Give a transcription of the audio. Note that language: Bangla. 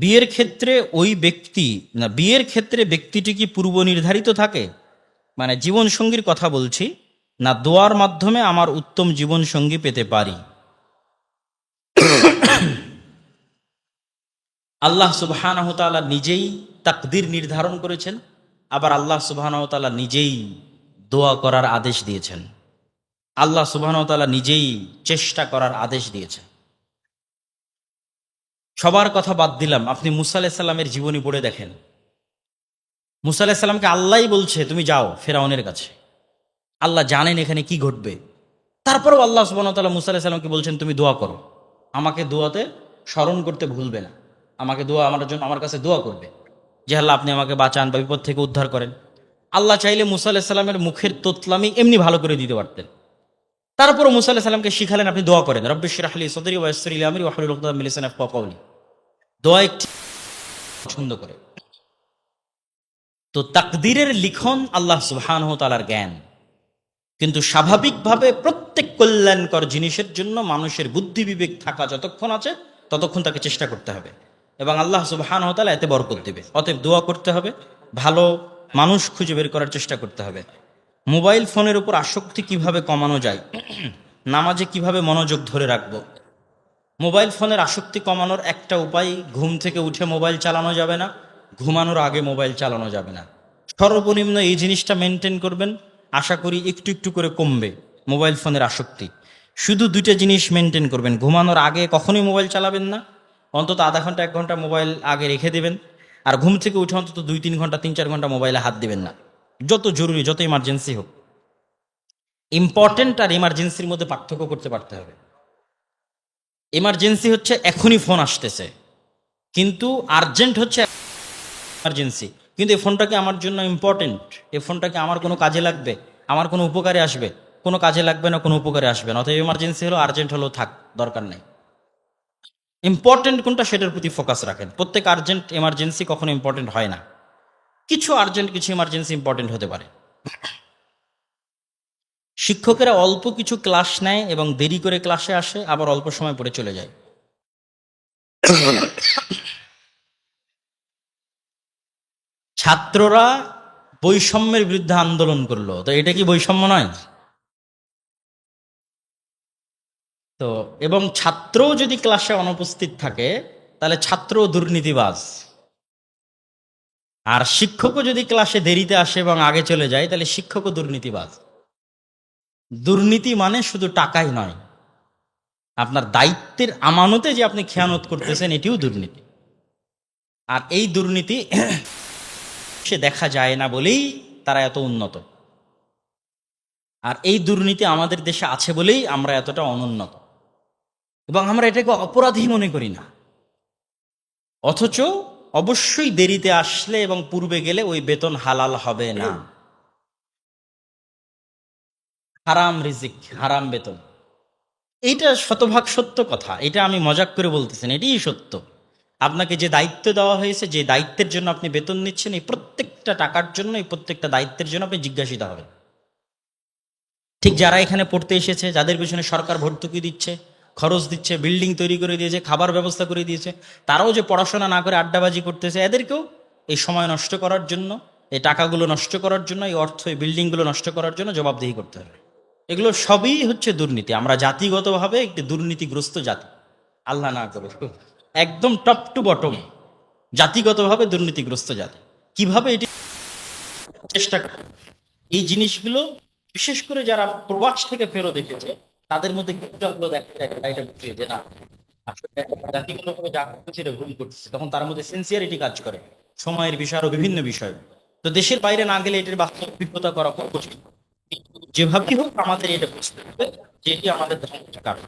বিয়ের ক্ষেত্রে বিয়ের ক্ষেত্রে ব্যক্তিটি কি পূর্ব নির্ধারিত থাকে? মানে জীবন সঙ্গীর কথা বলছি, না দোয়ার মাধ্যমে আমার উত্তম জীবন সঙ্গী পেতে পারি? আল্লাহ সুবহানাহু ওয়া তাআলা নিজেই তাকদীর নির্ধারণ করেছেন, আবার আল্লাহ সুবহানাহু ওয়া তাআলা নিজেই দোয়া করার আদেশ দিয়েছেন। আল্লাহ সুবহানাহু ওয়া তাআলা নিজেই চেষ্টা করার আদেশ দিয়েছেন। সবার কথা বাদ দিলাম, আপনি মুসা আলাইহিস সালামের জীবনী পড়ে দেখেন। মুসা আলাইহিস সালামকে আল্লাহই বলছে তুমি যাও ফেরাউনের কাছে। আল্লাহ জানেন এখানে কি ঘটবে, তারপরেও আল্লাহ সুবহানাহু ওয়া তাআলা মুসা আলাইহিস সালামকে বলছেন তুমি দোয়া করো, আমাকে দোয়াতে স্মরণ করতে ভুলবে না, আমাকে দোয়া আমার কাছে দোয়া করবে যে আল্লাহ আপনি আমাকে বাঁচান বা বিপদ থেকে উদ্ধার করেন। আল্লাহ চাইলে মুসা আলাইহিস সালামের মুখের তোতলামি এমনি ভালো করে দিতে পারতেন। তারপরও মুসা আলাইহিস সালামকে শিখালেন আপনি দোয়া করেন, রব্বি ইশরাহ লি সাদরি ওয়া ইয়াসসির লি আমরি ওয়াহলুল উকদাতাম মিন লিসানি ইয়াফকাহু কাওলি। দোয়া একটি পছন্দ করে। তো তাকদীরের লিখন আল্লাহ সুবহানাহু ওয়া তাআলার জ্ঞান, কিন্তু স্বাভাবিকভাবে প্রত্যেক কল্যাণকর জিনিসের জন্য মানুষের বুদ্ধি বিবেক থাকা যতক্ষণ আছে ততক্ষণ তাকে চেষ্টা করতে হবে, এবং আল্লাহ সুবহানাহু ওয়া তাআলা এতে বরকত দিবে। অতএব দোয়া করতে হবে, ভালো মানুষ খুঁজে বের করার চেষ্টা করতে হবে। মোবাইল ফোনের উপর আসক্তি কিভাবে কমানো যায়, নামাজে কিভাবে মনোযোগ ধরে রাখবো? মোবাইল ফোনের আসক্তি কমানোর একটা উপায়, ঘুম থেকে উঠে মোবাইল চালানো যাবে না, ঘুমানোর আগে মোবাইল চালানো যাবে না। সর্বনিম্ন এই জিনিসটা মেনটেন করবেন, আশা করি একটু একটু করে কমবে মোবাইল ফোনের আসক্তি। শুধু দুইটা জিনিস মেনটেন করবেন, ঘুমানোর আগে কখনোই মোবাইল চালাবেন না, অন্তত আধা ঘন্টা 1 ঘন্টা মোবাইল আগে রেখে দেবেন, আর ঘুম থেকে উঠে অন্তত 2-3 ঘন্টা 3-4 ঘন্টা মোবাইলে হাত দিবেন না, যত জরুরি যত ইমার্জেন্সি হোক। ইম্পর্টেন্ট আর ইমার্জেন্সির মধ্যে পার্থক্য করতে পারতে হবে। এমার্জেন্সি হচ্ছে এখনই ফোন আসতেছে, কিন্তু আর্জেন্ট হচ্ছে এমার্জেন্সি, কিন্তু এই ফোনটা কি আমার জন্য ইম্পর্টেন্ট, এই ফোনটা কি আমার কোনো কাজে লাগবে, আমার কোনো উপকারে আসবে? কোনো কাজে লাগবে না, কোনো উপকারে আসবে না। অতএব এমার্জেন্সি হলো, আর্জেন্ট হলো থাক, দরকার নেই। ইম্পর্টেন্ট কোনটা সেটার প্রতি ফোকাস রাখেন। প্রত্যেক আর্জেন্ট এমার্জেন্সি কখনো ইম্পর্টেন্ট হয় না, কিছু আর্জেন্ট কিছু এমার্জেন্সি ইম্পর্টেন্ট হতে পারে। শিক্ষকেরা অল্প কিছু ক্লাস নেয় এবং দেরি করে ক্লাসে আসে, আবার অল্প সময় পরে চলে যায়। ছাত্ররা বৈষম্যের বিরুদ্ধে আন্দোলন করলো, তো এটা কি বৈষম্য নয়? তো এবং ছাত্রও যদি ক্লাসে অনুপস্থিত থাকে তাহলে ছাত্রও দুর্নীতিবাজ, আর শিক্ষকও যদি ক্লাসে দেরিতে আসে এবং আগে চলে যায় তাহলে শিক্ষকও দুর্নীতিবাজ। দুর্নীতি মানে শুধু টাকাই নয়, আপনার দায়িত্বের আমানতে যে আপনি খেয়ানত করতেছেন এটিও দুর্নীতি। আর এই দুর্নীতি সে দেখা যায় না বলেই তারা এত উন্নত, আর এই দুর্নীতি আমাদের দেশে আছে বলেই আমরা এতটা অনুন্নত, এবং আমরা এটাকে অপরাধী মনে করি না। অথচ অবশ্যই দেরিতে আসলে এবং পূর্বে গেলে ওই বেতন হালাল হবে না, হারাম রিজিক, হারাম বেতন। এইটা শতভাগ সত্য কথা, এটা আমি মজাক করে বলতেছেন, এটাই সত্য। আপনাকে যে দায়িত্ব দেওয়া হয়েছে, যে দায়িত্বের জন্য আপনি বেতন নিচ্ছেন, এই প্রত্যেকটা টাকার জন্য, এই প্রত্যেকটা দায়িত্বের জন্য আপনি জিজ্ঞাসিত হবেন। ঠিক যারা এখানে পড়তে এসেছে, যাদের পিছনে সরকার ভর্তুকি দিচ্ছে, খরচ দিচ্ছে, বিল্ডিং তৈরি করে দিয়েছে, খাবার ব্যবস্থা করে দিয়েছে, তারাও যে পড়াশোনা না করে আড্ডাবাজি করতেছে, এদেরকেও এই সময় নষ্ট করার জন্য, এই টাকাগুলো নষ্ট করার জন্য, এই অর্থ, এই বিল্ডিংগুলো নষ্ট করার জন্য জবাবদিহি করতে হবে। এগুলো সবই হচ্ছে দুর্নীতি। আমরা জাতিগতভাবে একটি দুর্নীতিগ্রস্ত জাতি, আল্লাহ না করে একদম টপ টু বটম জাতিগতভাবে দুর্নীতিগ্রস্ত জাতি। কিভাবে এটি চেষ্টা করে এই জিনিসগুলো, বিশেষ করে যারা প্রবাস থেকে ফেরত এসেছে তাদের মধ্যে কিছুটা দেখা যায়, এটা বুঝিয়ে যে না আসলে জাতিগতভাবে যা করতেছে এটা ভুল করতেছে, তখন তার মধ্যে সিনসিয়ারিটি কাজ করে সময়ের বিষয় আরো বিভিন্ন বিষয়। তো দেশের বাইরে না গেলে এটার বাস্তব অভিজ্ঞতা করা খুব কঠিন। যেভাবেই হোক আমাদের এটা বুঝতে হবে যে এটি আমাদের ধ্বংসের কারণ।